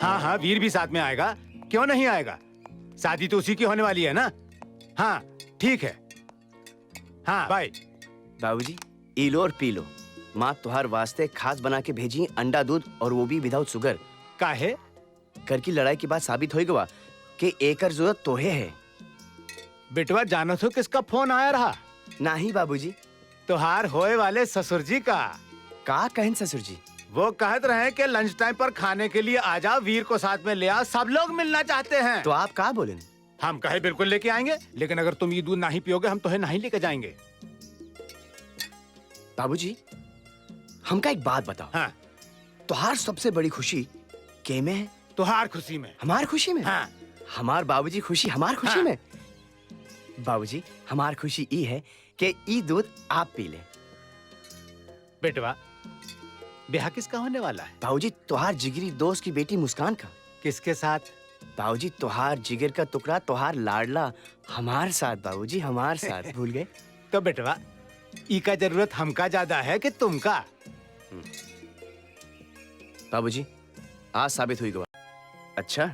हाँ हाँ, वीर भी साथ में आएगा, क्यों नहीं आएगा? शादी तो उसी की होने वाली है ना। हाँ ठीक है। हाँ बाय। बाबूजी ई लो और पी लो। माँ तुहार वास्ते खास बना के भेजी अंडा दूध, और वो भी विदाउट शुगर। काहे? घर की लड़ाई के बाद साबित हो गवा कि एकर जरूरत तोहे है। बेटवा जानो तो किसका फोन आया रहा? नहीं बाबूजी। तुहार होए वाले ससुर जी का। का कहन ससुर जी? वो कहत रहे कि लंच टाइम पर खाने के लिए आ जाओ, वीर को साथ में ले आओ, सब लोग मिलना चाहते हैं। तो आप का बोले? हम कहे बिल्कुल लेके आएंगे, लेकिन अगर तुम ये दूध नहीं पियोगे हम तुम्हें नहीं लेके जाएंगे। बाबूजी हमका एक बात बताओ। हाँ। तुहार सबसे बड़ी खुशी के में है? तुहार खुशी में। हमार खुशी में? हाँ। हमार बाबूजी खुशी हमार खुशी हाँ। में। बाबूजी हमार खुशी ई है कि ई दूध आप पी ले। बेटवा ब्याह किसका होने वाला है? बाबूजी तुहार जिगरी दोस्त की बेटी मुस्कान का। किसके साथ? बाबूजी तुहार जिगर का टुकड़ा, तुहार लाडला हमार साथ। बाबूजी हमार साथ भूल गए? तो बेटवा ई का जरूरत हमका ज्यादा है कि तुमका? बाबूजी आज साबित हुई गवा। अच्छा,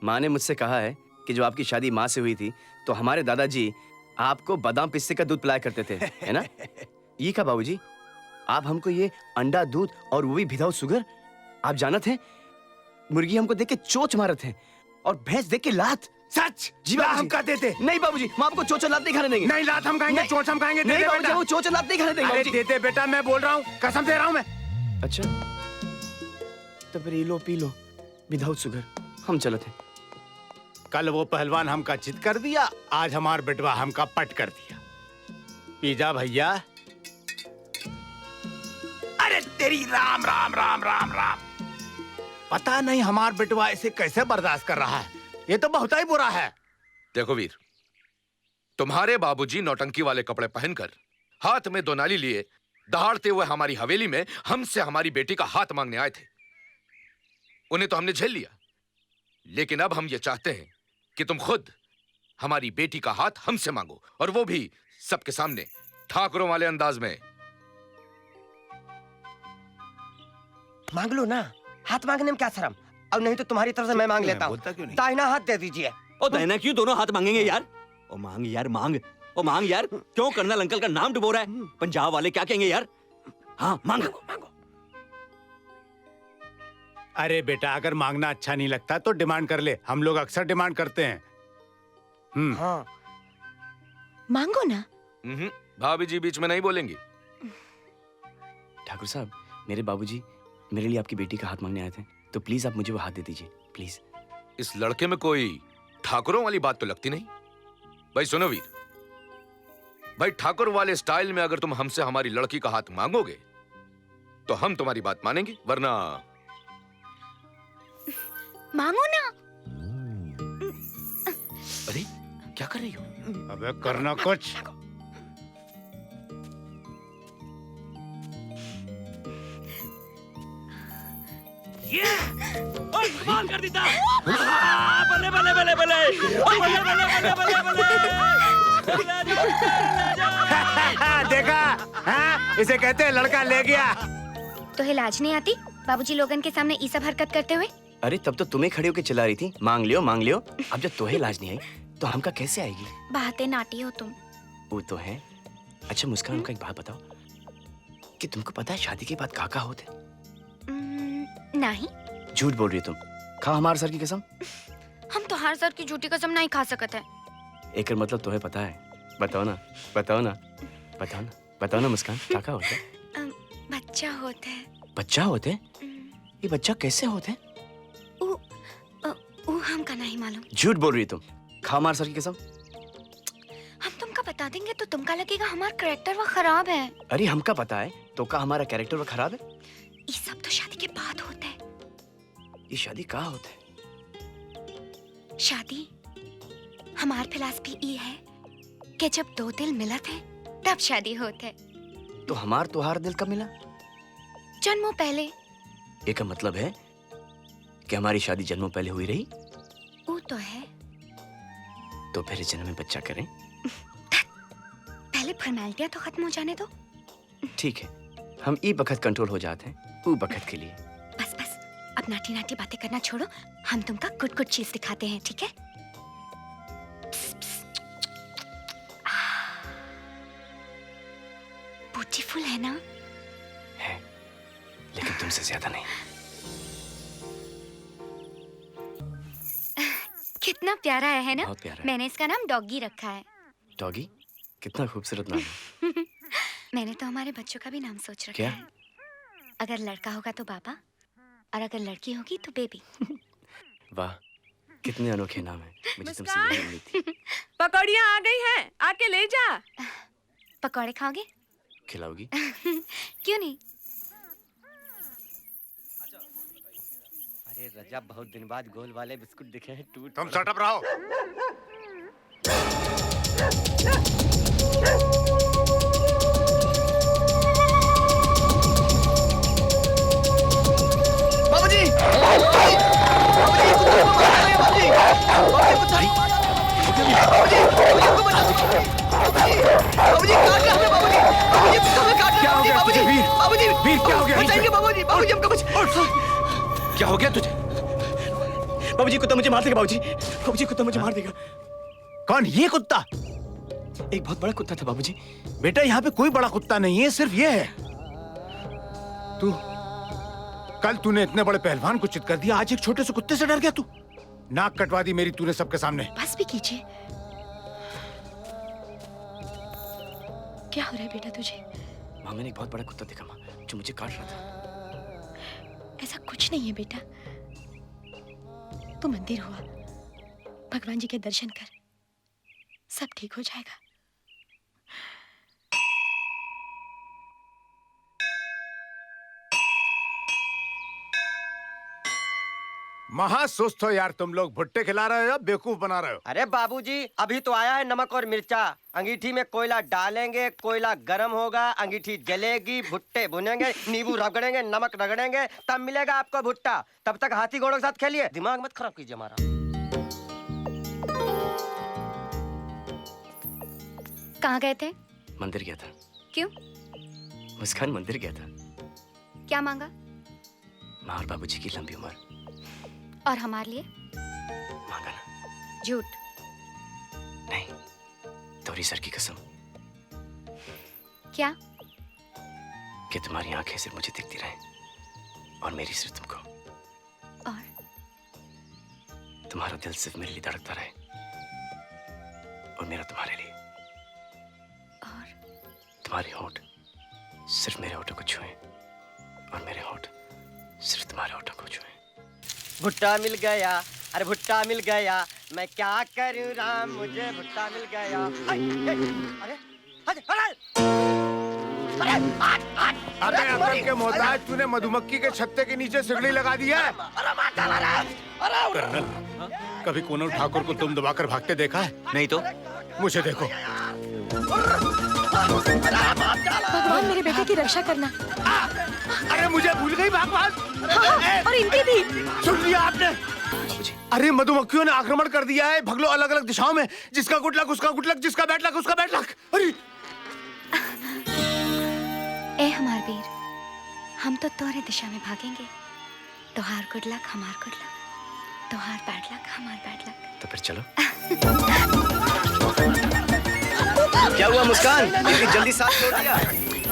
माँ ने मुझसे कहा है कि जब आपकी शादी माँ से हुई थी तो हमारे दादाजी आपको बादाम पिस्ते का दूध पिलाया करते थे, है ना? ये क्या बाबूजी, आप हमको ये अंडा दूध और वो भी विदाउट शुगर? आप जानत हैं मुर्गी हमको देख के चोच मारत है और भैंस देख के लात। सच? जी ला बाबूजी। हमका देते? नहीं बाबूजी, मैं आपको चोच और लात नहीं खाने देंगे। नहीं, लात हम खाएंगे, नहीं। चोंच हम खाएंगे। नहीं दे दे बाबूजी, बेटा। वो चोच और लात नहीं खाने देंगे अरे बाबूजी। दे दे बेटा, मैं बोल रहा हूँ, कसम दे रहा हूँ मैं। अच्छा तो फिर ये लो पी लो विदाउट शुगर। हम चलते हैं। कल वो पहलवान हमका चित कर दिया, आज हमार बेटवा हमका पट कर दिया। पी जा भैया। अरे तेरी राम राम राम राम राम। पता नहीं हमार बेटवा इसे कैसे बर्दाश्त कर रहा है, ये तो बहुत ही बुरा है। देखो वीर, तुम्हारे बाबूजी नौटंकी वाले कपड़े पहनकर हाथ में 2 नाली लिए दहाड़ते हुए हमारी हवेली में हमसे हमारी बेटी का हाथ मांगने आए थे। उन्हें तो हमने झेल लिया, लेकिन अब हम ये चाहते हैं कि तुम खुद हमारी बेटी का हाथ हमसे मांगो, और वो भी सबके सामने, ठाकुरों वाले अंदाज में। मांग लो ना, हाथ मांगने में क्या शर्म? अब नहीं तो तुम्हारी तरफ से मैं मांग लेता हूँ। दाहिना हाथ दे दीजिए। ओ दाहिना क्यों, दोनों हाथ मांगेंगे यार? ओ मांग यार मांग, ओ मांग यार। क्यों कर्नल अंकल का नाम डुबो रहा है? पंजाब वाले क्या कहेंगे यार? हाँ मांग। अरे बेटा, अगर मांगना अच्छा नहीं लगता तो डिमांड कर ले, हम लोग अक्सर डिमांड करते हैं। हाँ मांगो ना। भाभी जी बीच में नहीं बोलेंगी। ठाकुर साहब, मेरे बाबूजी मेरे लिए आपकी बेटी का हाथ मांगने आए थे, तो प्लीज आप मुझे वो हाथ दे दीजिए प्लीज। इस लड़के में कोई ठाकुरों वाली बात तो लगती नहीं। भाई सुनो वीर, भाई ठाकुर वाले स्टाइल में अगर तुम हमसे हमारी लड़की का हाथ मांगोगे तो हम तुम्हारी बात मानेंगे, वरना मांगो ना। अरे क्या कर रही हो? अबे करना कुछ। कमाल कर देता। बल्ले बल्ले बल्ले बल्ले, ओ बल्ले बल्ले बल्ले बल्ले बल्ले। देखा? हाँ? इसे कहते हैं लड़का ले गया। तो लाज नहीं आती बाबूजी लोगन के सामने ये सब हरकत करते हुए? अरे तब तो तुम्हें खड़े होकर चिल्ला रही थी मांग लियो मांग लियो। अब जब तुम्हें लाज नहीं आई तो हमका कैसे आएगी? बातें नाटी हो तुम। वो तो है। अच्छा मुस्कान, हमका एक बात बताओ कि तुमको पता है शादी के बाद काका होते? नहीं। झूठ बोल रही हो तुम। खा हमारे सर की कसम। हम तो हर सर की झूठी कसम नहीं खा सकते हैं। एक मतलब तुम्हें पता है? बताओ ना बताओ ना बताओ ना बताओ ना मुस्कान, काका होते? बच्चा होता है। बच्चा होते? ये बच्चा कैसे होते? वो हमका नहीं मालूम। झूठ बोल रही है तुम। खा हमारे सर की कसम। हम तुमका बता देंगे तो तुमका लगेगा हमारा कैरेक्टर वो खराब है। अरे हमका पता है तो का हमारा कैरेक्टर वो खराब है? ये सब तो शादी के बाद होता है। ये शादी कहाँ होता है? शादी हमार फिलॉसफी ये है कि जब 2 दिल मिला थे तब शादी होते। तो हमार तुहार दिल कब मिला? जन्मों पहले। एक मतलब है कि हमारी शादी जन्मों पहले हुई रही? वो तो है। तो फिर इस जन्म में बच्चा करें? पहले फॉर्मेलिटियां तो खत्म हो जाने दो। ठीक है, हम ई बखत कंट्रोल हो जाते हैं, वो बखत के लिए। बस बस अब अब नाटी नाटी बातें करना छोड़ो, हम तुमका गुड गुड चीज दिखाते हैं, ठीक है? ब्यूटीफुल है ना? है, लेकिन तुमसे ज्यादा नहीं। कितना प्यारा है ना? बहुत प्यारा है। मैंने इसका नाम डॉगी रखा है। डॉगी? कितना खूबसूरत नाम है। मैंने तो हमारे बच्चों का भी नाम सोच रखा क्या? है। अगर लड़का होगा तो बाबा, और अगर लड़की होगी तो बेबी। वाह, कितने अनोखे नाम है। मुझे तुमसे यही उम्मीद थी। पकौड़ियाँ आ गई हैं, आके ले जा। पकौड़े खाओगे? खिलाओगी? क्यों नहीं? अरे रजब, बहुत दिन बाद गोल वाले बिस्कुट दिखे हैं। टूट तुम शट अप रहो। बाबूजी! क्या हो गया तुझे? बाबूजी, कुत्ता मुझे मार देगा। बाबूजी, बाबूजी, कुत्ता मुझे मार देगा। कौन? ये कुत्ता? एक बहुत बड़ा कुत्ता था बाबूजी। बेटा यहाँ पे कोई बड़ा कुत्ता नहीं है, सिर्फ ये है। तू कल तूने इतने बड़े पहलवान को चित कर दिया, आज एक छोटे से कुत्ते से डर गया तू? नाक कटवा दी मेरी तूने सबके सामने। बस भी कीजिए। क्या हो रहा है बेटा तुझे? माँ, मैंने एक बहुत बड़ा कुत्ता देखा माँ, जो मुझे काट रहा था। ऐसा कुछ नहीं है बेटा, तू मंदिर हुआ, भगवान जी के दर्शन कर, सब ठीक हो जाएगा। महासुस्त हो यार तुम लोग। भुट्टे खिला रहे हो, बेवकूफ बना रहे हो। अरे बाबूजी, अभी तो आया है नमक और मिर्चा। अंगीठी में कोयला डालेंगे, कोयला गरम होगा, अंगीठी जलेगी, भुट्टे भुनेंगे, नींबू रगड़ेंगे, नमक रगड़ेंगे, तब मिलेगा आपको भुट्टा। तब तक हाथी घोड़ों के साथ खेलिए, दिमाग मत खराब कीजिए हमारा। कहाँ गए थे? मंदिर गया था। क्यों? मुस्कान, मंदिर गया था। क्या मांगा? माँ और बाबूजी की लंबी उम्र। और हमारे लिए? मांगा ना। झूठ। नहीं, तोरी सर की कसम। क्या? कि तुम्हारी आंखें सिर्फ मुझे दिखती रहे और मेरी सिर्फ तुमको। और तुम्हारा दिल सिर्फ मेरे लिए धड़कता रहे और मेरा तुम्हारे लिए। और तुम्हारे होंठ सिर्फ मेरे होठों को छुए और मेरे होंठ सिर्फ तुम्हारे होठों को छुए। भुट्टा मिल गया, अरे भुट्टा मिल गया, मैं क्या करूं राम, मुझे भुट्टा मिल गया। अरे अरे अकल के मोहताज, तूने मधुमक्खी के छत्ते के नीचे सिगड़ी लगा दी है। कर्नल, कभी कोनल ठाकुर को तुम दबाकर भागते देखा है? नहीं तो मुझे देखो। भगवान मेरे बेटे की रक्षा करना। अरे मुझे भूल गई भगवान। और इनकी भी। सुन लिया आपने? अरे मधुमक्खियों ने आक्रमण कर दिया है, भगलो अलग अलग दिशाओं में। जिसका गुड लक उसका गुड लक, जिसका बैड लक उसका बैड लक। अरे ए हमार वीर, हम तो तोरे दिशा में भागेंगे। तोहार गुड लक हमार गुड लक, तोहार बैड लक हमार बैड लक। तो फिर चलो। क्या हुआ मुस्कान? इतनी जल्दी साथ छोड़ दिया?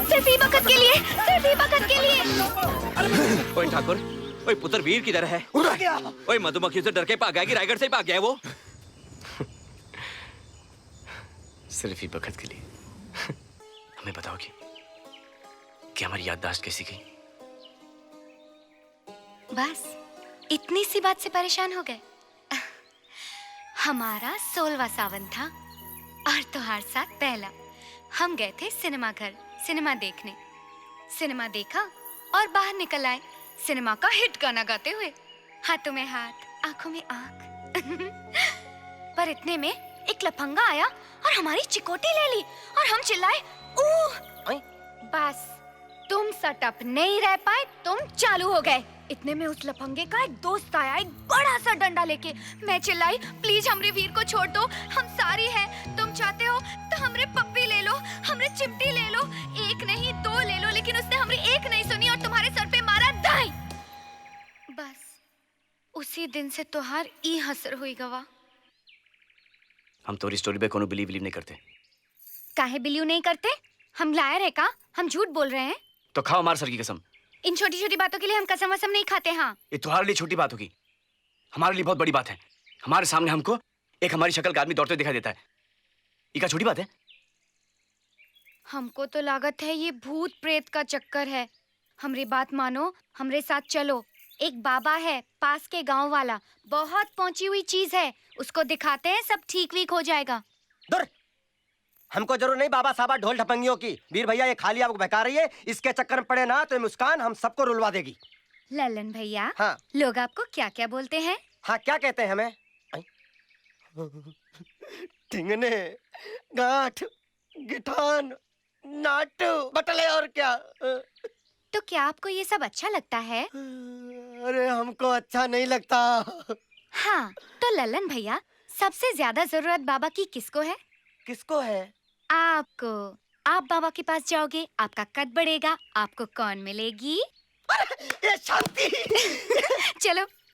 सिर्फ ही वक्त के लिए, सिर्फ ही वक्त के लिए। ओए ठाकुर, ओए पुत्र वीर किधर है? ओए मधुमक्खी से डर के भाग गया कि रायगढ़ से ही भाग गया है वो? सिर्फ ही वक्त के लिए। हमें बताओगी कि हमारी याददाश्त कैसी गई? बस इतनी सी बात से परेशान हो गए? हमारा 16वां सावन था और तोहार साथ पहला। हम गए थे सिनेमा घर, सिनेमा देखने। सिनेमा देखा और बाहर निकल आए सिनेमा का हिट गाना गाते हुए, हाथों में हाथ, आंखों में आंख। पर इतने में एक लफंगा आया और हमारी चिकोटी ले ली और हम चिल्लाए, ऊह! बस तुम सटअप नहीं रह पाए, तुम चालू हो गए। इतने में उस लफंगे का एक दोस्त आया, एक बड़ा सा डंडा लेके। मैं चिल्लाई, प्लीज हमरे वीर को छोड़ दो, हम सारी हैं। तुम चाहते हो तो हमरे पप्पी ले लो, हमरे चिमटी ले लो, एक नहीं दो ले लो। लेकिन उसने हमरी एक नहीं सुनी और तुम्हारे सर पे मारा दाई। बस उसी दिन से तोहार ई हसर हुई गवा। हम तोरी स्टोरी पे कोनो बिलीव नहीं करते। काहे बिलीव नहीं करते? हम लायर है का? हम झूठ बोल रहे हैं? तो खाओ हमारे सर की कसम। इन छोटी छोटी बातों के लिए हम कसम वसम नहीं खाते। हाँ, ये तुम्हारे लिए छोटी बात होगी, हमारे लिए बहुत बड़ी बात है। हमारे सामने हमको एक हमारी शक्ल का आदमी दौड़ते दिखाई देता है, ये क्या छोटी बात है? हमको तो लागत है ये भूत प्रेत का चक्कर है। हमरी बात मानो, हमरे साथ चलो। एक बाबा है पास के गांव वाला, बहुत पहुंची हुई चीज है, उसको दिखाते हैं, सब ठीक वीक हो जाएगा। दूर, हमको जरूर नहीं बाबा साबा ढोल ढपंगियों की। वीर भैया ये खाली आपको बहका रही है, इसके चक्कर में पड़े ना तो ये मुस्कान हम सबको रुलवा देगी। ललन भैया, हाँ लोग आपको क्या क्या बोलते हैं? हाँ, क्या कहते हैं हमें? ठिंगने, गांठ, गिठान, नाटू, बटले और क्या। तो क्या आपको ये सब अच्छा लगता है? अरे हमको अच्छा नहीं लगता। हाँ, तो ललन भैया सबसे ज्यादा जरूरत बाबा की किसको है? किसको है? आपको। आप बाबा के पास जाओगे, आपका कद बढ़ेगा, आपको कौन मिलेगी? ये शांति। चलो